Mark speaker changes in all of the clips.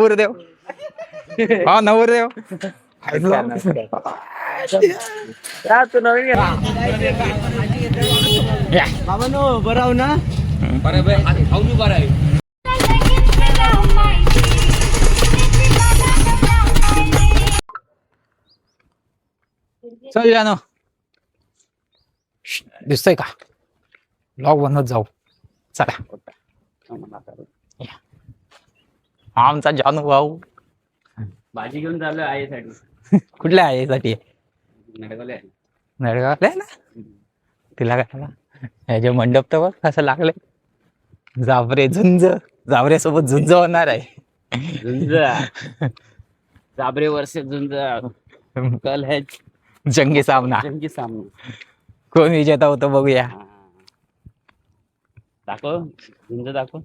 Speaker 1: नवरदेव हा नवरदेव
Speaker 2: बराव ना
Speaker 1: चल जानो दिसतोय का ब्लॉग बनवत जाऊ चला हा आमचा जानू भाऊ
Speaker 2: भाजी घेऊन चालू आईसाठी.
Speaker 1: कुठल्या आईसाठी
Speaker 2: नडगावले
Speaker 1: नडगावला ना तिला काय ह्याचे मंडप तर बघ कसं लागले जाबरे झुंज जाबरे सोबत झुंज होणार आहे
Speaker 2: झुंज जाबरे वर्ष झुंज कल है
Speaker 1: जंगी सामना
Speaker 2: जंगी सामना.
Speaker 1: कोण विजेता होतो बघूया
Speaker 2: दाखव झुंज दाखव.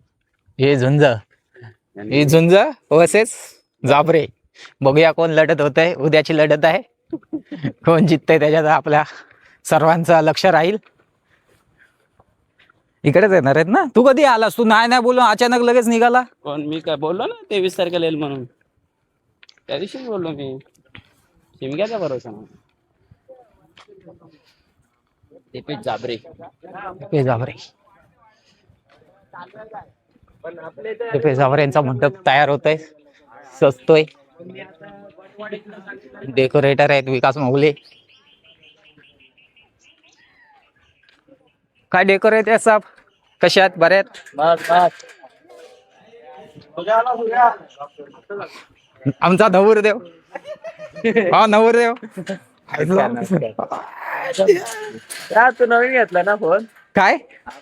Speaker 1: हे झुंज ही झुंज वर्सेस जाबरे बघूया कोण लढत होत आहे उद्याची लढत आहे कोण जिंकतंय त्याच्यात आपल्या सर्वांचं लक्ष राहील. इकडेच येणार आहेत ना तू कधी आलास तू नाही नाही बोलून अचानक लगेच निघाला.
Speaker 2: कोण मी काय बोललो ना 23 तारखेला येईल म्हणून त्या दिवशीच बोललो मी. शिमग्याचा भरोसा ना. ते जाबरे
Speaker 1: पे जाबरे पे जाबरे यांचा मंडप तयार होत आहे सजतोय डेकोरेटर आहेत विकास मौले. काय डेकोरेटर साहेब कशा आहेत बरे आहेत. आमचा नवरदेव हा नवरदेव
Speaker 2: तू नवीन घेतला ना फोन.
Speaker 1: काय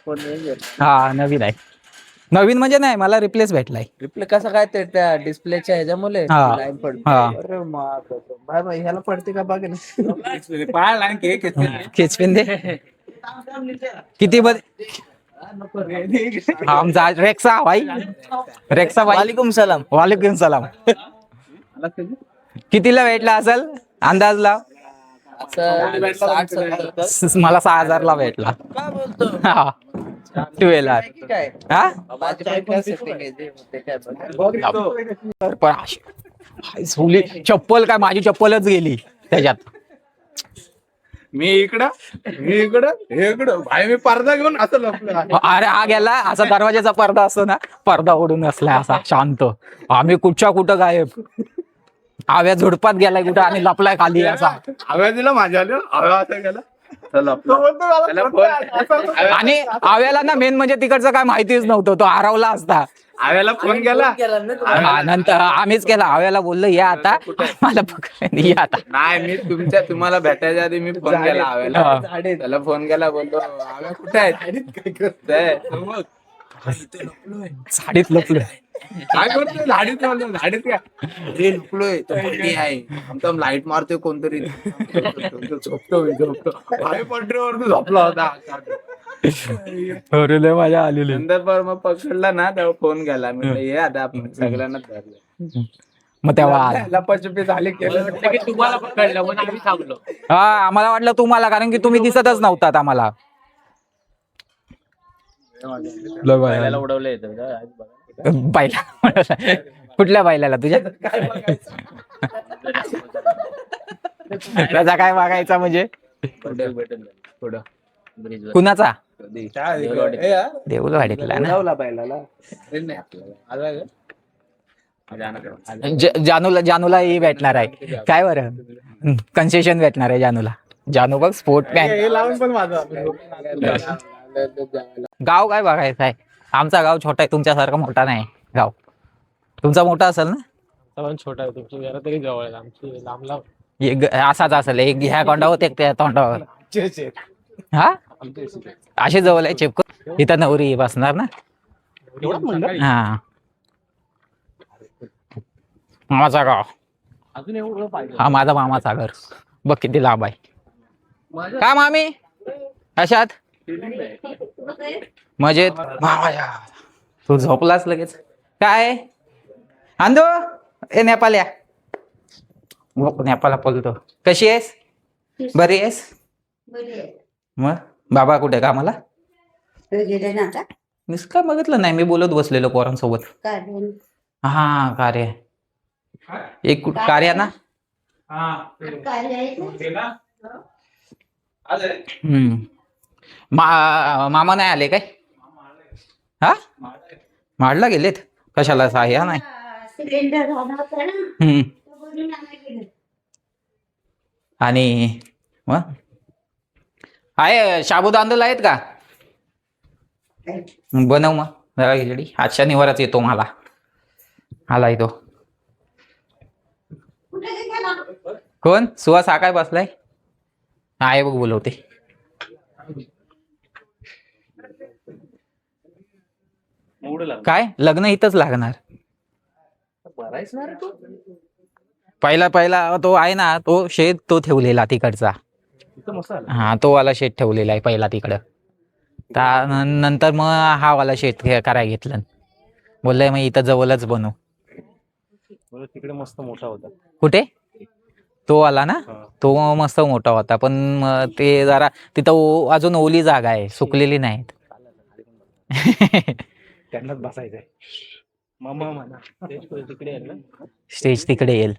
Speaker 2: फोन नवीन घेतला.
Speaker 1: हा नवीन आहे नवीन म्हणजे नाही मला रिप्लेस भेटलाय.
Speaker 2: रिप्ले कसं काय ते त्या डिस्प्लेच्या ह्याच्यामुळे
Speaker 1: हा.
Speaker 2: लाईन पडते.
Speaker 1: हा.
Speaker 2: अरे बाय बाय ह्याला पडते का बघ ना पाय लाईन
Speaker 1: खेचपेन दे किती आमचा रेक्सा भाई रेक्सा भाई
Speaker 2: वालेकुम सलाम.
Speaker 1: वालेकुम सलाम कितीला भेटला असेल अंदाज लाव.
Speaker 2: 60-70.
Speaker 1: मला 6,000 ला भेटला.
Speaker 2: काय बोलतो
Speaker 1: हा 12
Speaker 2: काय
Speaker 1: हा
Speaker 2: माझी पण setting आहे ते होते काय बघ.
Speaker 1: पण झोली चप्पल काय माझी चप्पलच गेली त्याच्यात.
Speaker 3: मी इकडं हे इकडं भाई मी पडदा घेऊन असं लपलो.
Speaker 1: अरे हा गेला असा दरवाजाचा पडदा असतो ना पडदा ओढून असला असा शांत आम्ही कुठच्या कुठं गायब आव्या झुडपात गेलाय कुठं आणि लपलाय खाली असा.
Speaker 3: आवाज दिला माझ्या आवाज असा गेला तर लपलो. त्याला फोन-
Speaker 1: आणि आव्याला ना मेन म्हणजे तिकडचं काय माहितीच नव्हतं तो हरवला असता.
Speaker 3: आव्याला फोन केला
Speaker 1: हा, नंतर आम्हीच केला आव्याला बोललो या आता मला पकडून या आता.
Speaker 3: नाही मी तुम्हाला भेटायच्या आधी मी फोन केला आव्याला. त्याला फोन केला बोलतो आव्या कुठे आहे
Speaker 1: साडीत लपलोय
Speaker 3: काय करतोय झाडीत झाडीत काय अरे लपलोय तो बड्डे आहे आमचा लाईट मारतोय कोणतरी झोपतो भाई पटरीवर तू झोपला होता.
Speaker 1: अरे मजा आलेली.
Speaker 3: नंतर पर मग पकडला ना तेव्हा फोन केला मी ये आता आपण सगळ्यांना धरलं.
Speaker 1: मग तेव्हा
Speaker 3: लपाछपी झाली केलं
Speaker 2: तुम्हाला पकडलं पण आम्ही थांबलो.
Speaker 1: हा आम्हाला वाटलं तुम्हाला कारण की तुम्ही दिसतच नव्हतात आम्हाला.
Speaker 2: बैलाला उडवलं येतं
Speaker 1: बायला कुठल्या बायलाला तुझ्या त्याचा काय मागायचा म्हणजे
Speaker 2: थोडं ब्रिज
Speaker 1: कुणाचा
Speaker 3: देववाडी.
Speaker 1: देऊलवाडीतला ना
Speaker 3: लावला बैलाला नाही आपल्याला.
Speaker 1: जानूला ही भेटणार आहे काय बरं कन्सेशन भेटणार आहे जानूला. जानू बघ स्पोर्ट मॅन.
Speaker 3: हे लावून पण माझा
Speaker 1: गाव काय बघायचं आहे आमचा गाव छोटा आहे तुमच्यासारखा मोठा नाही गाव. तुमचा मोठा असेल ना
Speaker 2: छोटा आहे तुमची घरा तरी जवळ आहे आमची लांब लांब.
Speaker 1: एक असाच असेल एक ह्या तोंडावर एक त्या तोंडावर. हा असे जवळ आहे चिपक इथं नवरी बसणार ना. हा मामाचा गाव
Speaker 2: अजून एवढं पाहिजे.
Speaker 1: हा माझा मामाचा घर बघ किती लांब आहे. का मामी अशात मजेत मामाच्या तू झोपलास लगेच काय आंदो ए नेपाल्या नेपाळला बोलतो कशी आहेस बरी आहेस मग बाबा कुठे का मला
Speaker 4: गेले ना आता
Speaker 1: निस काय बघितलं नाही मी बोलत बसलेलो पोरांसोबत.
Speaker 4: कार्य
Speaker 1: हा कार्य एक कार्या ना. मामा नाही आले काय? हा माडला गेलेत कशाला ह्या नाही.
Speaker 4: सिलेंडर होता ना
Speaker 1: हम्म.
Speaker 4: तो बोलून आम्ही गेलो.
Speaker 1: आणि मग आहे शाबू तांदूळ आहेत का? बनव मग जरा खिचडी. आज शनिवारच येतो मला. आलाय तो.
Speaker 4: कुठे गेला?
Speaker 1: कोण? सुहास हा काय बसलाय? आहे बघ बोलवते. काय लग्न इथंच लागणार. पहिला तो आहे ना तो शेत तो ठेवलेला तिकडचा. हा तो वाला शेत ठेवलेला आहे पहिला तिकडं. नंतर मग हा वाला शेत करायला घेतलं. बोललाय मग इथं जवळच बनव.
Speaker 5: तिकडे मस्त मोठा होता.
Speaker 1: कुठे? तो वाला ना तो मस्त मोठा होता पण ते जरा तिथं अजून ओली जागा आहे सुकलेली नाहीत.
Speaker 5: त्यांनाच बसायचंय. मामा म्हणा तिकडे आहे ना
Speaker 1: स्टेज तिकडे येईल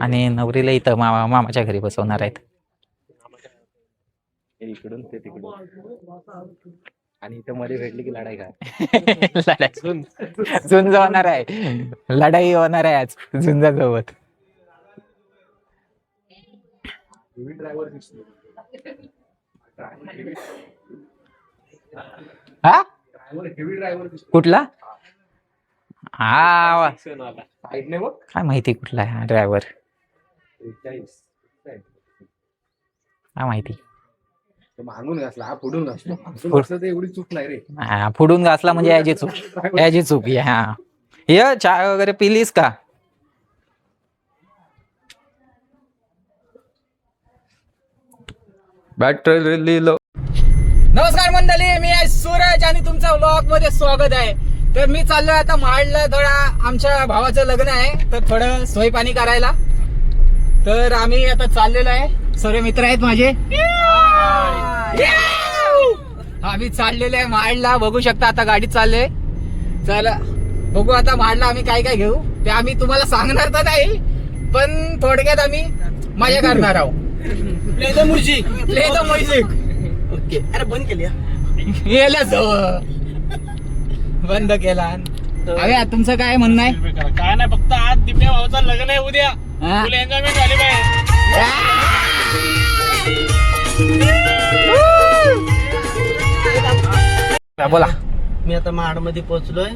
Speaker 1: आणि नवरीला इथं मामाच्या घरी बसवणार आहेत.
Speaker 5: इकडून ते तिकडून आणि इथं मध्ये भेटली की लढाई काय.
Speaker 1: झुंज होणार आहे. लढाई होणार आहे आज झुंजासोबत. हा कुठला? हा काय माहिती कुठला आहे ड्रायव्हर. काय माहिती.
Speaker 3: मागून घासला हा पुढून घासला एवढी चूक नाही रे.
Speaker 1: हा पुढून घासला म्हणजे याची चूक. याची चूक आहे. हा ये चहा वगैरे पिलीस का? नमस्कार मंडळी मी आहे सूरज आणि तुमचं व्लॉग मध्ये स्वागत आहे. तर मी चाललोय आता महाडला. थोडा आमच्या भावाचं लग्न आहे तर थोडं सोय पाणी करायला. तर आम्ही आता चाललेलो आहे. सर्व मित्र आहेत माझे. आम्ही चाललेलो आहे महाडला. बघू शकता आता गाडीत चाललोय. चला बघू आता महाडला आम्ही काय काय घेऊ ते आम्ही तुम्हाला सांगणार तर नाही पण थोडक्यात आम्ही मजा करणार आहोत.
Speaker 2: Play the music.
Speaker 1: ओके
Speaker 2: अरे बंद केली
Speaker 1: बंद केला. अरे तुमचं काय म्हणणं आहे?
Speaker 5: काय नाही फक्त आज दिप्या भाऊचं लग्न आहे उद्या. फुल एन्जॉयमेंट झाली पाहिजे.
Speaker 1: बोला.
Speaker 2: मी आता महाडमध्ये पोहोचलोय.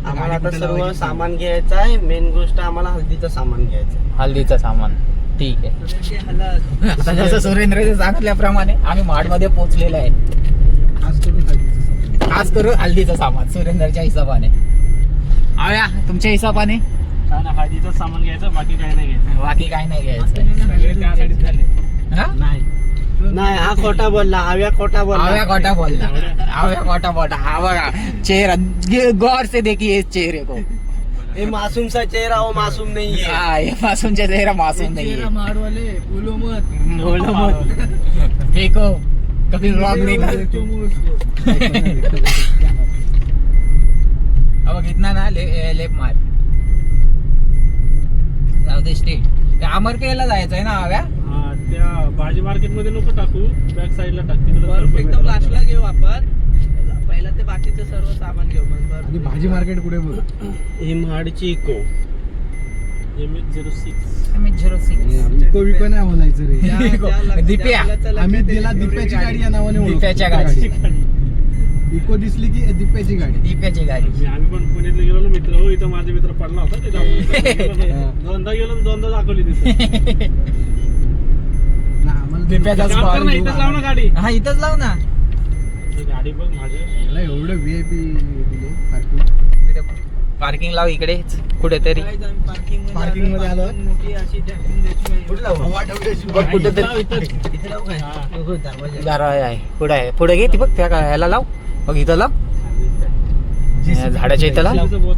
Speaker 2: आम्हाला आता सर्व सामान घ्यायचं आहे. मेन गोष्ट आम्हाला हळदीचं सामान घ्यायचं आहे.
Speaker 1: हल्दीचं सामान ठीक आहे. आता जसं सुरेंद्रने सांगितल्याप्रमाणे आम्ही महाडमध्ये पोहोचलेलो आहे. आज करू हल्दीचं सामान सुरेंद्रच्या हिशोबाने. आव्या तुमच्या हिशोबाने
Speaker 5: हळदीचं सामान घ्यायचं बाकी काय नाही घ्यायचं.
Speaker 1: बाकी काय नाही घ्यायचं.
Speaker 5: त्यासाठीच झाले.
Speaker 2: नाही हा खोटा बोलला. आव्या खोटा बोलला.
Speaker 1: आव्या खोटा बोलला. आव्या खोटा बोलला. हा बघा चेहरा गौर से देखिए इस चेहरे को.
Speaker 2: ये मासूम सा चेहरा हो मासूम नहीं है.
Speaker 1: हाँ ये मासूम चेहरा मासूम नहीं है.
Speaker 2: मार वाले बोलो मत.
Speaker 1: बोलो मत. देखो कभी व्लॉग नहीं कर. अब कितना ना लेप मार जाऊ दे. स्टेट त्या अमरकेला जायचं आहे ना आव्या.
Speaker 5: त्या भाजी मार्केट मध्ये नको टाकू. बॅक साईडला टाक.
Speaker 2: एकदम लास्टला घेऊ आपण. पहिला ते बाकीचं सर्व सामान घेऊ.
Speaker 3: आणि भाजी मार्केट कुठे बोल.
Speaker 2: ही महाडची इको.
Speaker 5: MH06.
Speaker 3: इको विको नाही बोलायचं रे.
Speaker 1: दिप्या
Speaker 3: आम्ही तिला दिप्याची गाडी या नावाने ओळखतो.
Speaker 1: दिप्याच्या गाडी.
Speaker 3: इको दिसली की दिप्याची गाडी.
Speaker 1: दिप्याची गाडी.
Speaker 5: आम्ही पण पुण्यातले गेलो मित्र. हो इथं माझा मित्र पडला होता. ते दोनदा गेलो दोनदा दाखवली तिथे.
Speaker 1: दिप्याचाच
Speaker 5: इथंच लाव ना गाडी.
Speaker 1: हा इथंच लाव ना
Speaker 5: गाडी बघ माझ्या.
Speaker 3: एवढं VIP दिले
Speaker 1: पार्किंग लाव इकडे कुठेतरी.
Speaker 3: पार्किंग मध्ये आलो.
Speaker 1: दारा आहे पुढे आहे. पुढे घे ती बघ त्या ह्याला लाव. बघ इथं लाव. झाडाच्या इथं लाव.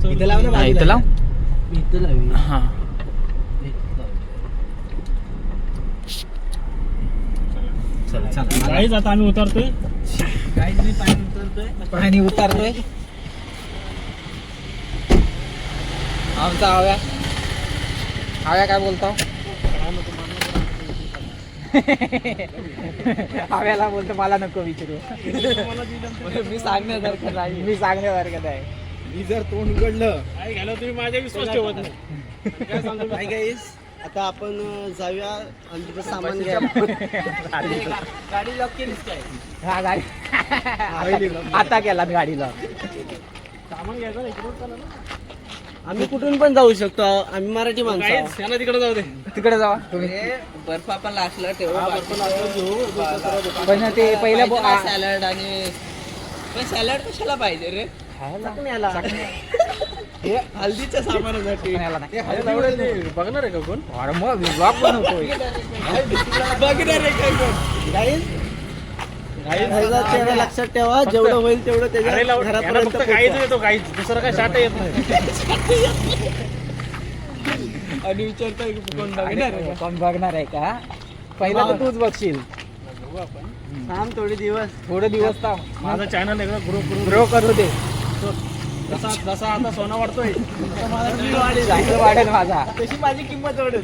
Speaker 2: इथं लाव ना.
Speaker 1: हा, इथं लाव.
Speaker 2: इथं लावी.
Speaker 1: हा
Speaker 5: गाईज आता आम्ही उतरतोय.
Speaker 2: काहीच नाही. पाणी उतरतोय.
Speaker 1: पाणी उतारतोय. आमचा हव्या काय बोलतो हव्याला बोलतो मला नको विचारू मी सांगण्यासारखं नाही
Speaker 5: मी जर तोंड उघडलं काय घ्यायला तुम्ही माझ्या विश्वास ठेवत नाही काय सांगू मी?
Speaker 6: आता आपण जाऊया आणि तिथं सामान घ्या.
Speaker 1: गाडी लॉक केलीस काय हा गाडी आता केला गाडी लॉक
Speaker 5: सामान घ्यायचं नाही, इकडून चला ना.
Speaker 6: आम्ही कुठून पण जाऊ शकतो, आम्ही मराठी माणसं आहोत.
Speaker 5: काहीच, त्यांना तिकडे जाऊ दे.
Speaker 1: तिकडे जावा तुम्ही
Speaker 6: बर्फ आपण लास्टला ठेवू.
Speaker 1: पण ते पहिलं
Speaker 6: सॅलड आणि पण सॅलड कशाला पाहिजे रे? चटण्याला. हल्दीच्या सामानासाठी
Speaker 5: बघणार आहे का कोण?
Speaker 1: अरे मग ब्लॉग बनवतोय
Speaker 6: बघणार आहे काय कोण? ह्याचा चेहरा लक्षात ठेवा, जेवढं होईल तेवढं
Speaker 5: अरे
Speaker 6: त्याच्या
Speaker 5: लावून- याला
Speaker 6: घरापर्यंत
Speaker 5: फक्त काहीच येतो काहीच दुसरं काय शाटा येत नाही
Speaker 6: आणि विचारतोय की कोण बघणार आहे का?
Speaker 1: कोण बघणार आहे का पहिला तर तूच बघशील
Speaker 6: थांब थोडे दिवस.
Speaker 1: थोडे दिवस थांब
Speaker 5: माझा चॅनल एकदा
Speaker 1: ग्रो करू दे
Speaker 5: जसा जसा आता सोना वाढतोय
Speaker 1: चांगलं वाढेल माझा
Speaker 6: तशी माझी किंमत वाढेल.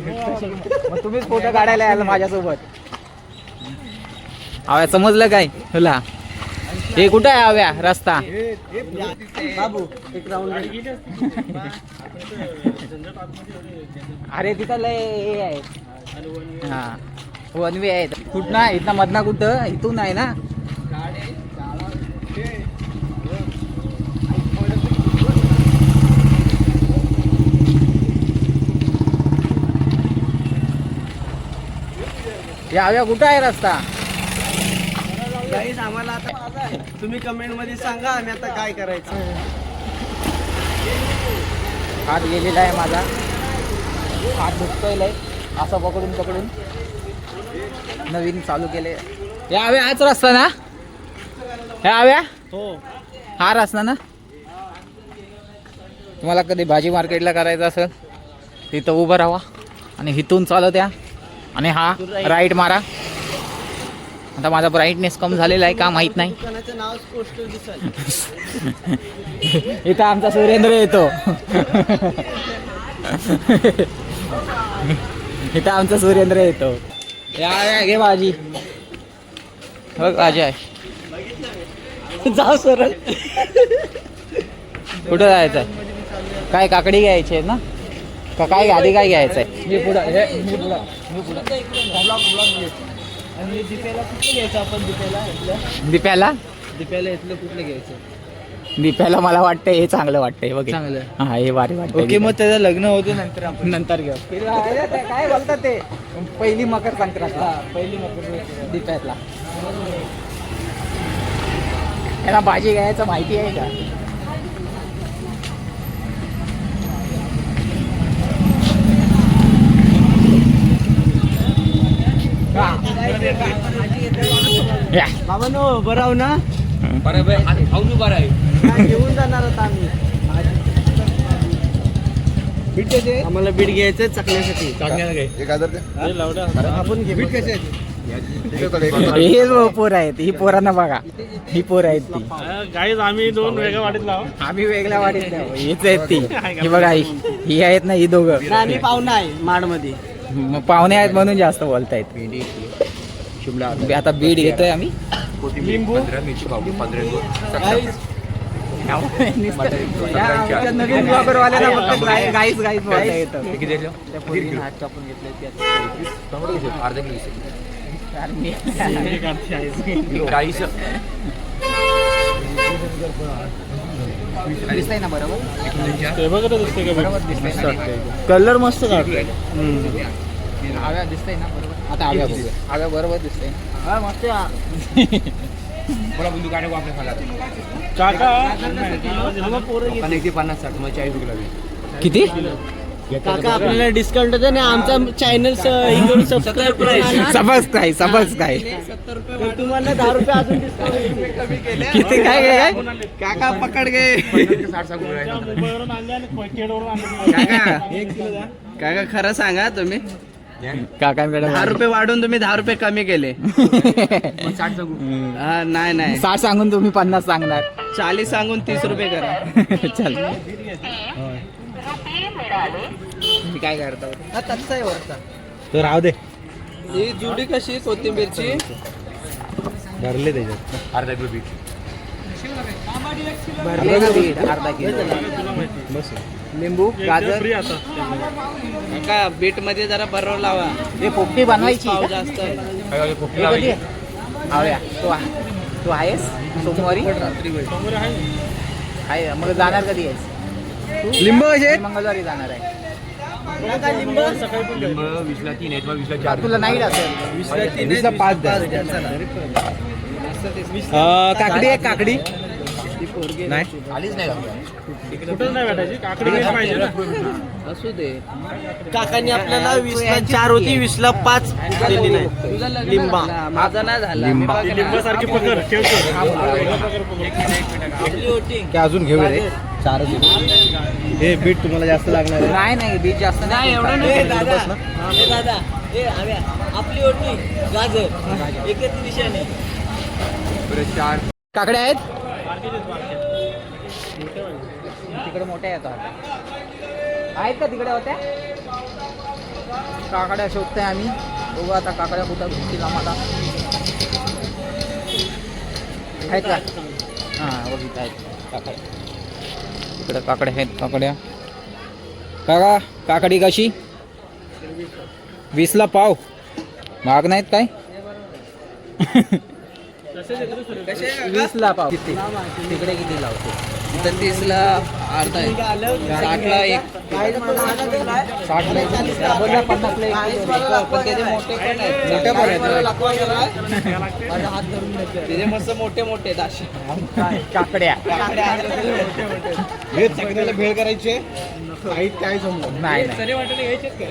Speaker 1: मग तुम्हीच फोटो काढायला याल माझ्यासोबत हव्या समजलं काय तुला हे कुठं आहे हव्या रस्ता
Speaker 6: बाबू एक राऊंड
Speaker 1: अरे तिथं लय हे आहे हा वन वे आहे कुठं आहे इथं मधना कुठं इथून आहे ना या हव्या कुठं आहे रस्ता
Speaker 6: गाईज आम्हाला आता तुम्ही कमेंट मध्ये सांगा आम्ही आता काय करायचं.
Speaker 1: हात गेलेला आहे माझा हात दुखतोय लय असं पकडून पकडून नवीन चालू केले या हव्या हाच रस्ता ना या हव्या
Speaker 5: हो
Speaker 1: हा रस्ता ना तुम्हाला कधी भाजी मार्केटला करायचं असेल तिथं उभं राहा आणि इथून चालत या आणि हा राईट मारा आता माझा ब्राईटनेस कम झालेला आहे का माहित नाही
Speaker 6: दुकानाचं नाव पोस्टर दिसेल.
Speaker 1: इथं आमचा सुरेंद्र येतो इथं आमचा सुरेंद्र येतो या घे भाजी बघ भाजी आहे
Speaker 6: जा सरळ.
Speaker 1: कुठं जायचं आहे काय काकडी घ्यायची आहे ना का काय आधी काय घ्यायचं आहे मी पुढं
Speaker 6: आणि दिप्याला कुठलं घ्यायचं आपण
Speaker 1: दिप्याला
Speaker 6: दिप्याला इथलं कुठलं घ्यायचं.
Speaker 1: दिप्याला मला वाटतं हे चांगलं वाटतंय बघ
Speaker 6: चांगलं.
Speaker 1: हा हे भारी वाटतं
Speaker 6: ओके मग त्याचं लग्न होते नंतर आपण
Speaker 1: नंतर घेऊ काय बोलतात ते पहिली मकर संक्रांत
Speaker 6: पहिली मकर
Speaker 1: दिप्यातला याला भाजी घ्यायचं माहिती आहे का या
Speaker 6: बाबा नो बरं आहो ना घेऊन जाणार आता आम्ही आम्हाला बीट घ्यायचं चकण्यासाठी आपण बीट कसे
Speaker 1: हे पोर आहेत ही पोरांना बघा ही पोर आहेत ती
Speaker 5: गाईज आम्ही दोन वेगळ्या वाटीत लावा
Speaker 1: आम्ही वेगळ्या वाडीत नाही हीच आहेत ती ही बघा ही आहेत ना ही दोघं
Speaker 6: आम्ही पाहुणा आहे माडमध्ये.
Speaker 1: मग पाहुणे आहेत म्हणून जास्त बोलतायत आता बीड घेतोय आम्ही
Speaker 5: लिंबू
Speaker 1: नवीन वापरवाल्याला फक्त गाईच गाईच बोलता येतं दिसतंय ना बरोबर
Speaker 5: ते बघत दिसते का
Speaker 1: बरोबर दिसतंय
Speaker 6: कलर मस्त काढतोय.
Speaker 1: आव्या दिसतंय ना बरोबर आता आव्या बघूया आव्या बरोबर दिसतंय
Speaker 6: हा मस्त आहे.
Speaker 5: काका
Speaker 1: किती
Speaker 6: काका आपल्याला डिस्काउंट होतं आणि आमचा चॅनल सबस्क्राईब
Speaker 1: सबस्क्राईब
Speaker 6: तर तुम्हाला 10 रुपये अजून डिस्काउंट
Speaker 1: किती काय काय
Speaker 6: काका पकड गे.
Speaker 5: मुंबईवरून आणले आणि केडवरून आणले
Speaker 6: काका खरं सांगा तुम्ही
Speaker 1: काकांकडे
Speaker 6: 10 रुपये वाढून तुम्ही 10 रुपये कमी केले. हा, नाही
Speaker 1: 60 सांगून तुम्ही 50 सांगणार.
Speaker 6: 40 सांगून 30 रुपये करा.
Speaker 1: चल तुम्ही काय करता?
Speaker 6: हा तसा आहे वरचा.
Speaker 5: तर राहू दे.
Speaker 6: ही जुडी कशी कोथिंबीरची
Speaker 5: भरले त्याच्यात
Speaker 3: अर्धा किलो बीट.
Speaker 1: अर्धा किलो लिंबू गाजर
Speaker 5: फ्री आता.
Speaker 6: का बीट मध्ये जरा बरोबर लावा.
Speaker 1: हे पोपटी बनवायची
Speaker 6: पाव
Speaker 1: का?
Speaker 6: जास्त आहे.
Speaker 1: हे कधी आहे? आवया तू आहेस सोमवारी
Speaker 5: समोर आहे.
Speaker 1: आहे मग जाणार कधी आहेस? लिंबू कसे मंगळवारी जाणार आहे.
Speaker 3: लिंब 20ला 3 आहेत, 20ला 4.
Speaker 1: तुला नाही असेल
Speaker 3: 20ला 5 द्या.
Speaker 1: काकडी आहे काकडी
Speaker 3: नाही आलीच नाही का?
Speaker 5: कुठं नाही भेटायची काकडी नाही पाहिजे ना.
Speaker 6: असू दे. काकांनी आपल्याला 20ला 4 होती 20ला 5 दिली नाही. लिंबा माझा नाही झाला.
Speaker 5: लिंबासारखी पकड ठेवतो.
Speaker 6: आपली होती.
Speaker 1: अजून घेऊ रे
Speaker 5: हे बीट तुम्हाला जास्त लागणार आहे.
Speaker 1: नाही बीज जास्त
Speaker 6: नाही एवढं नाही. दादा आपली होती गाजर एकच दिशेने.
Speaker 1: काकड्या आहेत तिकडे मोठ्या येतात आहेत का तिकडे होत्या काकड्या शोधतोय आम्ही. बघू आता काकड्या कुठं भेटतील आम्हाला. आहेत का? हां बघित आहेत काकड्या. इकडे काकड्या आहेत काकड्या. काका काकडी कशी? 20ला पाव. महाग नाहीत काय? 20ला पाव. किती तिकडे किती लावतो?
Speaker 6: 30ला अर्धा आहे. 60ला एक.
Speaker 1: 60ला बोलला 50ला
Speaker 6: पण त्याचे मोठे पण आहेत.
Speaker 1: मोठे पण आहेत.
Speaker 6: त्याचे मस्त मोठे मोठे दाशे.
Speaker 1: काकड्या
Speaker 5: हे सगळ्याला भेळ करायचे काही काय समजा
Speaker 1: नाही नाही.
Speaker 6: सरे वाटाणे घ्यायचे काय?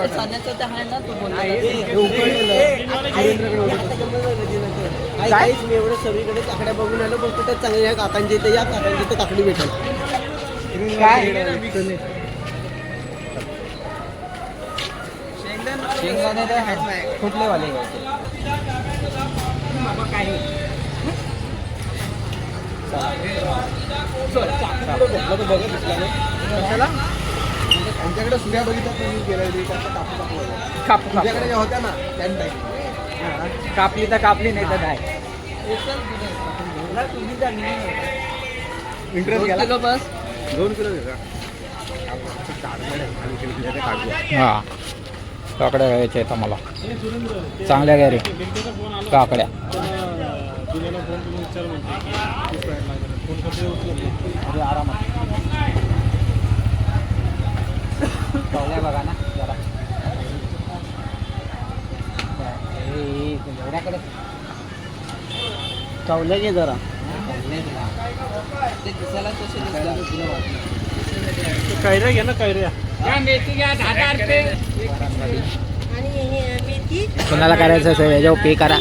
Speaker 6: साण्याचं ते आहे ना, तो बोलला. काहीच मी एवढं सगळीकडे काकड्या बघून आलो. पण कुठे चांगल्या काकांच्या इथे या काकांच्या इथे काकडी भेटेल.
Speaker 1: काय शेंगदाणे ते आहेत. कुठले वाले घ्यायचे?
Speaker 3: आमच्याकडे सुऱ्या बघितल्या तुम्ही गेल्या
Speaker 1: कापू
Speaker 3: तुझ्याकडे ज्या होत्या ना त्या
Speaker 1: कापली तर कापली नाही तर नाही.
Speaker 3: इंटरेस्ट गेला.
Speaker 6: किलो बस.
Speaker 3: 2 किलो दे का?
Speaker 1: हा काकड्या घ्यायच्या आहेत आम्हाला. चांगल्या घ्या रे काकड्या.
Speaker 5: दिलेला फोन तुम्ही विचार म्हणते फोन करते उचलत नाही.
Speaker 1: अरे आरामात चवल्या बघा ना जरा. एवढ्याकडे
Speaker 6: चवलं घे जरा.
Speaker 1: ते दिसायला तसे
Speaker 5: कैऱ्या घ्या ना कैऱ्या.
Speaker 1: कोणाला करायचं असेल याच्यावर पे करा.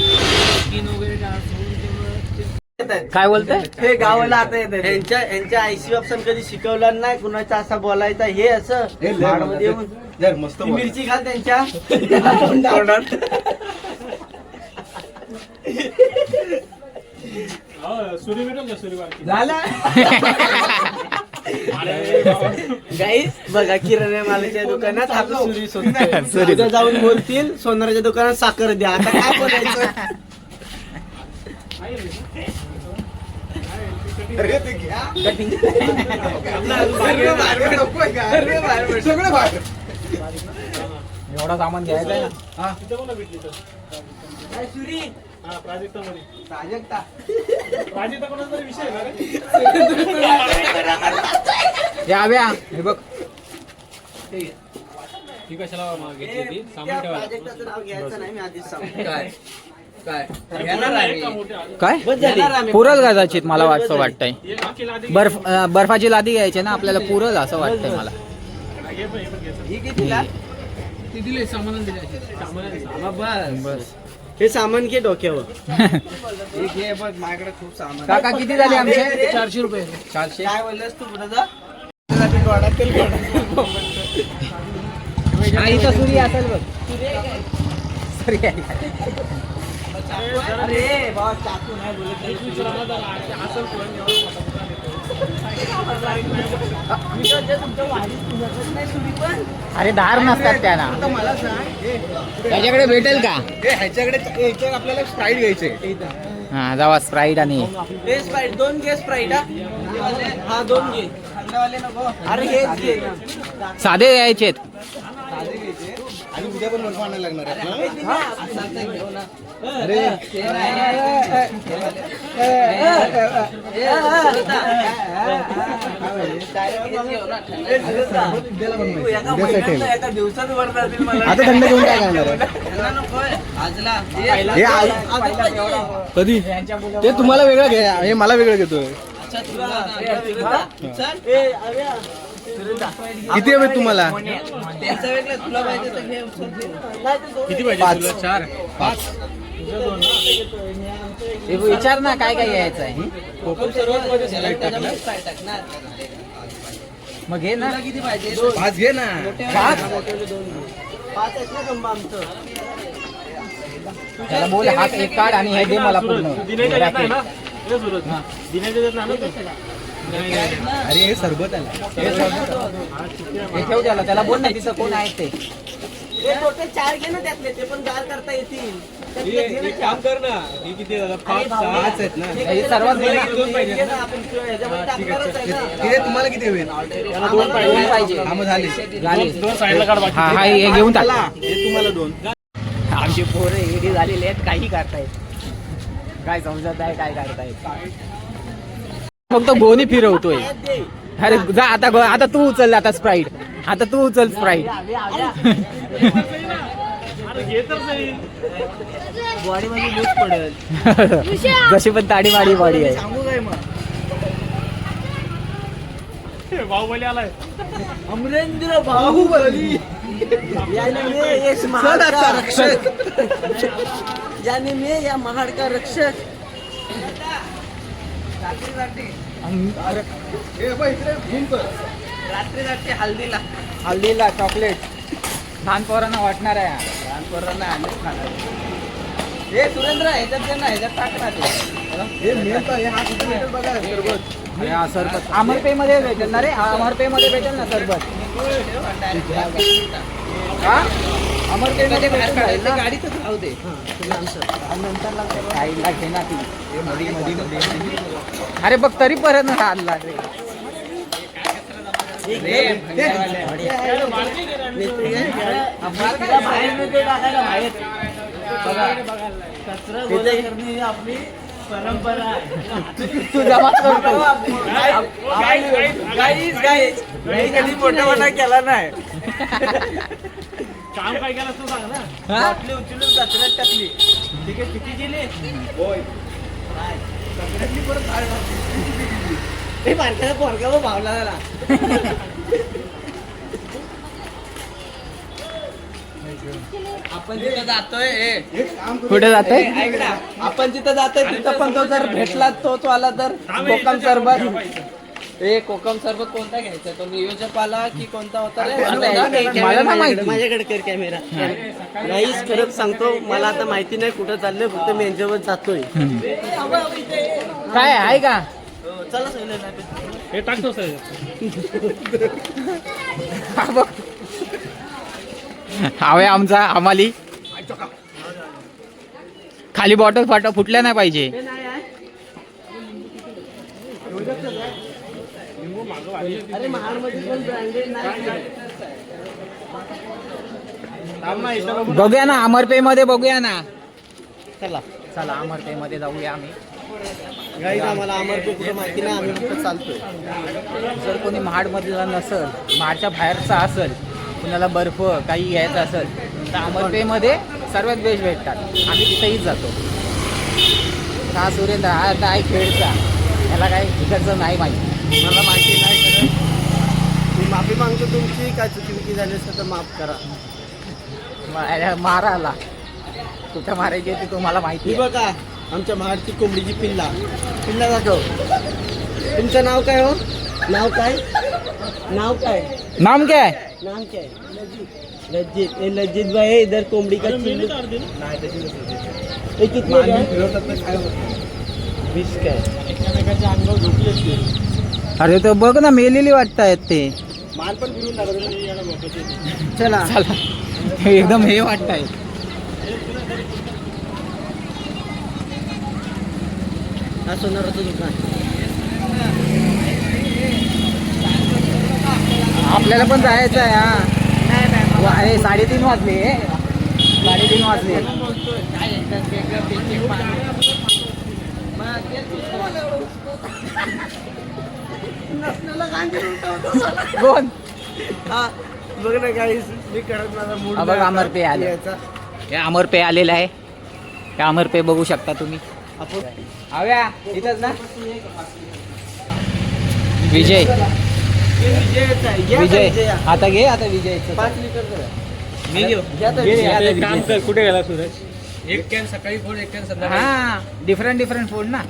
Speaker 1: काय बोलतोय?
Speaker 6: हे गावाला आता येते. ह्यांच्या आयसी ऑप्शन कधी शिकवलं नाही. कुणाचा असा बोलायचा हे असं झाडमध्ये येऊन
Speaker 3: जर मस्त
Speaker 6: ती मिरची घाल त्यांच्या तोंडात.
Speaker 5: सुरी भेटेल का सुरी बारकी?
Speaker 6: झालं. गाईस बघा किराणा मालाच्या दुकानात आपलं सुरी शोधतोय. उद्या जाऊन बोलतील सोनाराच्या दुकानात साखर द्या. आता काय बोलायचं?
Speaker 3: सगळं बाहेर.
Speaker 1: एवढा सामान घ्यायचं आहे ना.
Speaker 5: तिथं कोणा भेटली तर
Speaker 6: काय सुरी?
Speaker 5: हा प्राजक्तामध्ये.
Speaker 6: प्राजक्ता.
Speaker 5: प्राजक्ता कोणाचा तरी विषय आहे ना रे?
Speaker 1: याव्या हे बघ
Speaker 5: ती कशाला मागितली ती
Speaker 6: त्या
Speaker 5: सामान ठेवायला.
Speaker 6: प्राजक्ताचं नाव घ्यायचं नाही मी आधीच सांगतो.
Speaker 3: काय काय
Speaker 1: काय
Speaker 6: घेणार आम्ही.
Speaker 1: पुरल कदाचित मला असं वाटतंय.
Speaker 5: हे बाकी लादी
Speaker 1: बर्फाची लादी घ्यायची ना आपल्याला पुरल असं वाटतंय मला.
Speaker 5: घे पण हे पण घ्यायचं.
Speaker 6: ही कितीला?
Speaker 5: ती दिली सामान दिली सामान.
Speaker 1: बस
Speaker 6: हे सामान घे डोक्यावर.
Speaker 3: हे घे बघ माझ्याकडे खूप सामान.
Speaker 1: काका किती झाले आमचे?
Speaker 5: 400 रुपये.
Speaker 1: 400.
Speaker 6: काय बोललास तू पुढे जा.
Speaker 1: हा इथं सुरी असेल बघ. सुरी आहे.
Speaker 6: अरे बाबा चाकू नाही बोलत नाही. मी तर जे तुमच्या वाडीत तुझ्याकडे नाही सुरी पण.
Speaker 1: अरे धार नसतात त्याला.
Speaker 6: आता मला सांग
Speaker 1: त्याच्याकडे भेटेल का?
Speaker 3: ह्याच्याकडे आपल्याला स्प्राईट घ्यायचे.
Speaker 1: हा जावा स्प्राईट आणि
Speaker 6: हे स्प्राईट 2 घे स्प्राईट हा 2 घे. अरे हेच घे.
Speaker 1: साधे यायचेत.
Speaker 3: आणि उद्या पण बनवा आणायला लागणार आहे.
Speaker 6: एका दिवसात वर जातील मला.
Speaker 3: आता थंड घेऊन काय करणार आहे?
Speaker 6: त्यांना नकोय. आजला
Speaker 3: कधी ते तुम्हाला वेगळं घ्या, हे मला वेगळं घेतोय. किती हवे तुम्हाला?
Speaker 6: किती
Speaker 1: पाच. हे विचार ना काय काय यायचं आहे. मग घे ना.
Speaker 6: किती पाहिजे?
Speaker 3: 5 घे ना.
Speaker 1: 5
Speaker 6: 5 आहेत ना गंबा आमचं.
Speaker 1: त्याला बोल हात एक काढ आणि हे दे मला पूर्ण.
Speaker 5: दिनेच्या देत नाही ना हे सुरत दिनेच्या देत नाही ना तू?
Speaker 3: अरे हे सरबत आहे.
Speaker 1: हे ठेव त्याला बोल ना तिथं कोण आहे ते.
Speaker 6: हे टोटल 4 घे ना त्यातले, ते पण गार करता येतील.
Speaker 5: एक काम कर ना हे किती झालं? 5 6
Speaker 3: आहेत ना.
Speaker 1: हे सर्वात
Speaker 6: घे ना, आपण ह्याच्यामध्ये टाकणारच आहे ना.
Speaker 3: किती तुम्हाला किती हवे?
Speaker 5: त्याला 2 पाहिजे.
Speaker 1: दोन पाहिजे.
Speaker 3: हा मग झाले.
Speaker 1: झाले.
Speaker 5: 2 साईडला काढ बाकी.
Speaker 1: हा हा हे घेऊन टाक.
Speaker 3: हे तुम्हाला 2.
Speaker 1: आमची पोरं एडी झालेली आहेत, काही करतायत. काय समजत आहे काय करतायत. फक्त गोणी फिरवतोय. अरे जा आता तू उचल आता स्प्राईट. आता तू उचल स्प्राईट.
Speaker 5: अरे घे तर सही.
Speaker 6: बॉडी मध्ये लूज पडेल.
Speaker 1: जशी पण ताडी माडी बॉडी आहे.
Speaker 6: सांगू काय मग?
Speaker 5: बाहुबली आलाय.
Speaker 6: अमरेंद्र बाहुबली याने मैं ये महाड का रक्षक. याने मैं या महाड का रक्षक. रात्री हल्दीला
Speaker 1: हल्दीला चॉकलेट लहान पोरांना वाटणार आहे.
Speaker 6: लहान पोरांना आणच खाणार. हे सुरेंद्र ह्याच्यात दे ना, ह्याच्यात टाक ना ते.
Speaker 3: हे मेन तर हे हा किती भेटेल बघा सरबत.
Speaker 1: अरे हा सरबत अमरपे मध्ये भेटेल ना रे. अमरपे मध्ये भेटेल ना सरबत. हा अमरपे मध्ये भेटेल ना.
Speaker 6: गाडीतच राहू दे.
Speaker 1: साईडला घे ना ती. अरे बघ तरी परत आणला रे.
Speaker 6: कचरा गोळा करणे ही आपली परंपरा आहे.
Speaker 1: तू जमा करतो.
Speaker 6: मी कधी मोठा केला नाही.
Speaker 5: काम काय केलं तू सांग ना.
Speaker 6: बाटली उचलून कचऱ्यात टाकली. ठीक आहे, किती गेली? कचऱ्यातली परत बाहेर टाकली. हे बारक्याला पोरगा भावला झाला. आपण जिथं जातोय
Speaker 1: कुठे जातोय?
Speaker 6: ऐक ना, आपण जिथं जातोय तिथं पण तो जर भेटला तो आला तर कोकम सरबत. कोकम सरबत कोणता घ्यायचा? तो नियोजक आला की कोणता होता रे?
Speaker 1: मला ना माहिती.
Speaker 6: माझ्याकडे कर कॅमेरा. गाईस खरंच सांगतो, मला आता माहिती नाही कुठं चाललंय, फक्त मी यांच्यावर जातोय.
Speaker 1: काय आहे का?
Speaker 6: चला सगळं.
Speaker 5: हे टाकतो सर.
Speaker 1: हा बघ. हवे आमचा आम्हाली खाली बॉटल फुटल्या नाही पाहिजे.
Speaker 6: अरे महाडमध्ये पण ब्रँडेड नाही.
Speaker 1: बघूया ना अमरपे मध्ये बघूया ना. चला अमरपे मध्ये जाऊया आम्ही.
Speaker 6: गाईस आम्हाला अमरपूर कुठं माहिती नाही, आम्ही फक्त चालतोय.
Speaker 1: जर कोणी महाड मधला नसल, महाडच्या बाहेरचा असेल, कुणाला बर्फ काही घ्यायचं असेल तर अमरपे मध्ये सर्वात बेस्ट भेटतात. आम्ही तिथेही जातो. हा सुरेंद्र हा आता आहे खेळचा. त्याला काय तिकडचं नाही माहिती.
Speaker 6: मला माहिती नाही खरं. मी माफी मागतो तुमची. काय चुकी झाली असेल तर माफ करा.
Speaker 1: मारायला कुठं मारायची ते तुम्हाला माहिती
Speaker 6: ही
Speaker 1: आहे.
Speaker 6: बघा आमच्या महाडची कोंबडीची पिल्ला दाखव. तुमचं नाव काय हो? नाव काय?
Speaker 1: नाम काय?
Speaker 6: नाम क्या है? लज्जित ये लज्जित भाई है इधर कोंबड़ी का चिल्लू ये कितने का है? 20 का है.
Speaker 5: एकमेकाच्या अंगावर झोपली असते
Speaker 1: अरे तो बघ ना मेलेली वाटतायत ते.
Speaker 5: मान पण फिरून लागत नाही याला बघायचे
Speaker 6: चला
Speaker 1: चला एकदम हे वाटताय.
Speaker 6: हा सोनाराचं दुकान.
Speaker 1: आपल्याला पण जायचं आहे हा. अरे 3:30 वाजले. 3:30 वाजले. कोण
Speaker 6: हा बघ ना गाईस मी करत माझा मूड
Speaker 1: हा बघ अमर पे आले. हे अमर पे आलेलं आहे. हे अमर पे बघू शकता तुम्ही. हव्या इथंच ना. विजय विजय आता घे आता विजय
Speaker 6: 5 लिटर
Speaker 1: मी घेऊ
Speaker 5: काम कर कुठे गेला सूरज
Speaker 6: एक कॅन सकाळी फोड एक कॅन संध्याकाळी.
Speaker 1: हा डिफरंट फूड ना.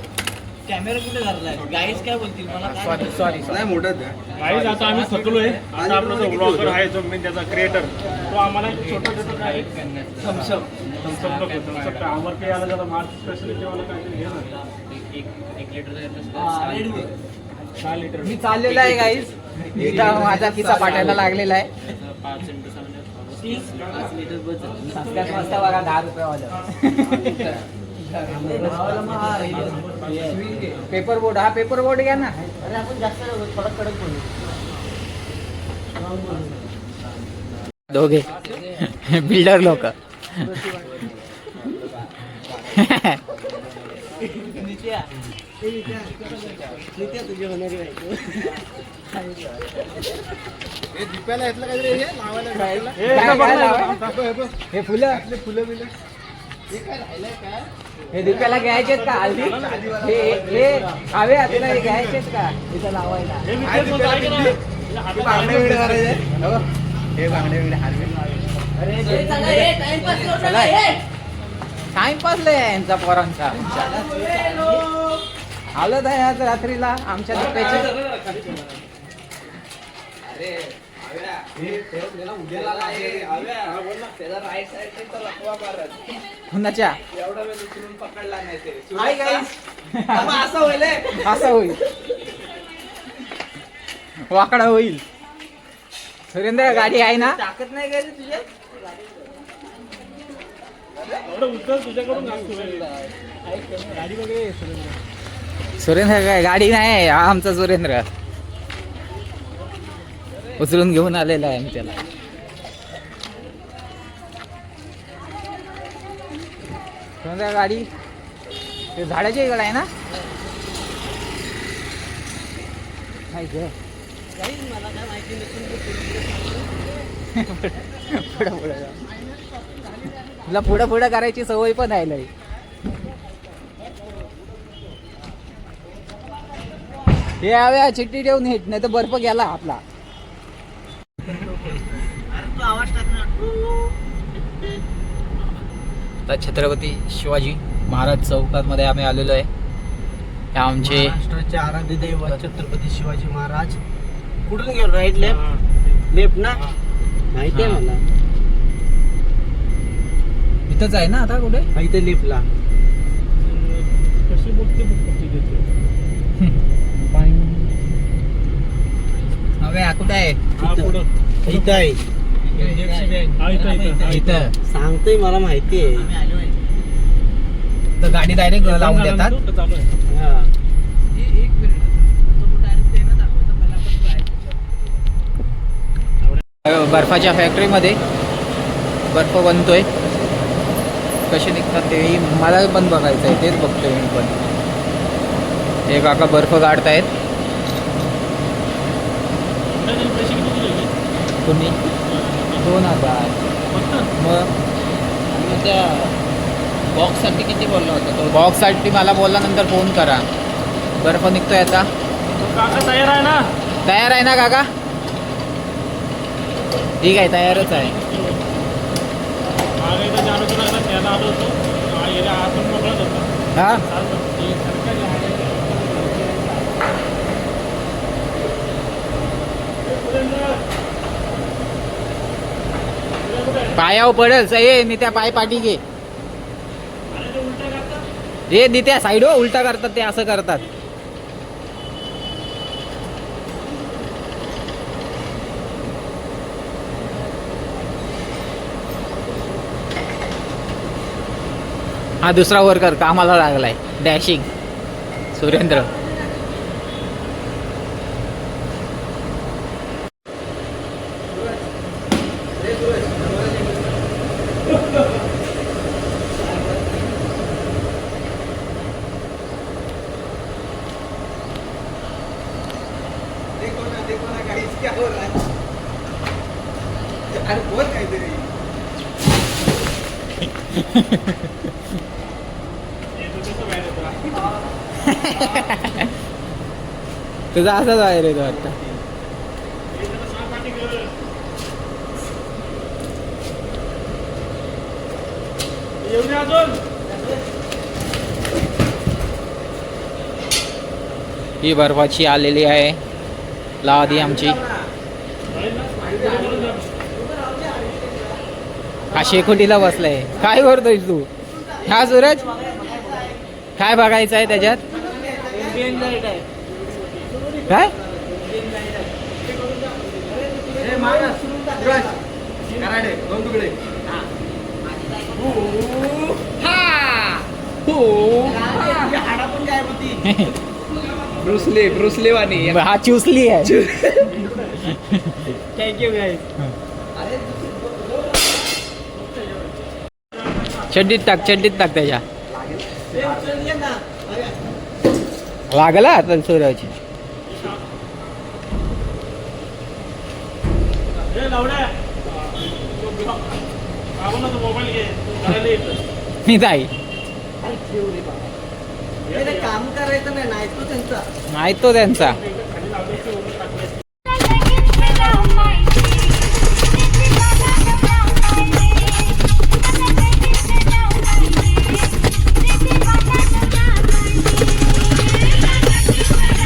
Speaker 6: कॅमेरा कुठे धरलाय गाईस काय बोलतील मला
Speaker 1: सॉरी
Speaker 3: नाही मोठं
Speaker 5: गाईज आता आम्ही थकलोय. आता आपला जो ब्लॉगर आहे जो मेन त्याचा क्रिएटर तो आम्हाला एक छोटं काय थम्सअप आमर पे आला जरा मार्च स्पेशलिटी वाला काहीतरी घे ना.
Speaker 6: 1 लिटर
Speaker 5: 6 लिटर
Speaker 1: मी चाललेला आहे गाईज. इथं माझा किस्सा पाठायला लागलेला आहे.
Speaker 6: 5 लिटर बस.
Speaker 1: 7 वाजता बघा 10 रुपये वाजत. पेपर बोर्ड हा पेपर बोर्ड घ्या ना.
Speaker 6: अरे आपण जास्त थोडा कडक बोलू.
Speaker 1: दोघे बिल्डर लोक.
Speaker 6: तुझी होणारी बायको.
Speaker 3: दिप्याला घेतलं काहीतरी हे लावायला खायला.
Speaker 1: काय लावाय? हे फुलं हे दिप्याला घ्यायचेत का हल्दी? हे हवे तुला हे घ्यायचेत का इथं लावायला?
Speaker 3: बांगडे बिंगडे करायचे.
Speaker 1: हे बांगडे बिंगडे हलवे. टाइमपास लय आहे यांचा पोरांचा. हालत आहे आज रात्रीला आमच्या दिप्याची. कुणाच्या
Speaker 6: एवढा वेळ उचलून पकडला नाही ते.
Speaker 1: Hi guys.
Speaker 6: असं होईल
Speaker 1: असं होईल वाकडा होईल. सुरेंद्र गाडी आहे ना.
Speaker 6: ताकद नाही काय रे तुझ्या.
Speaker 5: एवढं उचल तुझ्याकडून गाडी वगैरे
Speaker 1: सुरेंद्र काय गाडी नाही हा आमचा सुरेंद्र उचलून घेऊन आलेला आहे आम्ही त्याला. सुरेंद्र गाडी ते झाडाची इकडे आहे ना. माहिती आहे
Speaker 6: मला काय माहिती
Speaker 1: पुढं पुढं जा. तुला पुढं पुढं करायची सवय पण आहे लई. हे हव्या चिठ्ठी ठेवून हेट नाही तर बर्फ गेला आपला.
Speaker 6: आवाज टाकणार.
Speaker 1: आता छत्रपती शिवाजी महाराज चौकामध्ये आम्ही आलेलो आहे. हे आमचे
Speaker 6: महाराष्ट्राचे आराध्य दैवत छत्रपती शिवाजी महाराज. कुठून गेलो राईट लेफ्ट ना माहिती आहे मला.
Speaker 1: इथंच आहे ना आता कुठे.
Speaker 6: इथे लेफ्टला
Speaker 5: कशी बघते
Speaker 1: हव्या कुठे आहे.
Speaker 6: इथं आहे.
Speaker 1: इथं
Speaker 6: सांगतोय मला माहिती आहे.
Speaker 1: तर गाडी डायरेक्ट लावून देतात.
Speaker 6: हा.
Speaker 1: बर्फाच्या फॅक्टरीमध्ये बर्फ बनतोय. कसे निघतात तेही मला पण बघायचं आहे. तेच बघतोय मी पण. हे काका बर्फ काढतायत. तुम्ही 2000 मग
Speaker 6: त्या बॉक्स साठी किती बोलला होता तो.
Speaker 1: बॉक्ससाठी मला बोलल्यानंतर फोन करा. बर्फ निघतोय आता.
Speaker 5: काका तयार आहे ना.
Speaker 1: तयार आहे ना काका. ठीक आहे तयारच आहे.
Speaker 5: मागे एकदा जाणू तुला एकदा त्याला आलो होतो. याला आतून मोकळत होता.
Speaker 1: हा पायावर पडल ये नित्या पाय पाठी घे. हे नित्या साईड हो उलटा करतात ते असं करतात. हा दुसरा वर्कर कामाला लागलाय डॅशिंग सुरेंद्र. तुझा असाच आहे रे तो वाटतं.
Speaker 5: येऊन या अजून.
Speaker 1: ही बर्फाची आलेली आहे लादी आमची. हा शेकोटीला बसलाय. काय करतोय तू? हा सूरज काय बघायचं आहे त्याच्यात? काय
Speaker 6: ब्रुसली वाणी.
Speaker 1: हा चुसली आहे.
Speaker 6: थँक्यू गाईस.
Speaker 1: चड्डीत टाक त्याच्या. लागला आता सूरज.
Speaker 5: हे लावड्या. बाबांना तो मोबाईल घे. करायला येतं.
Speaker 1: मी जाई
Speaker 6: काम करायचं नाही तो त्यांचा.
Speaker 1: नाही तो त्यांचा.
Speaker 5: खाली लावल्याची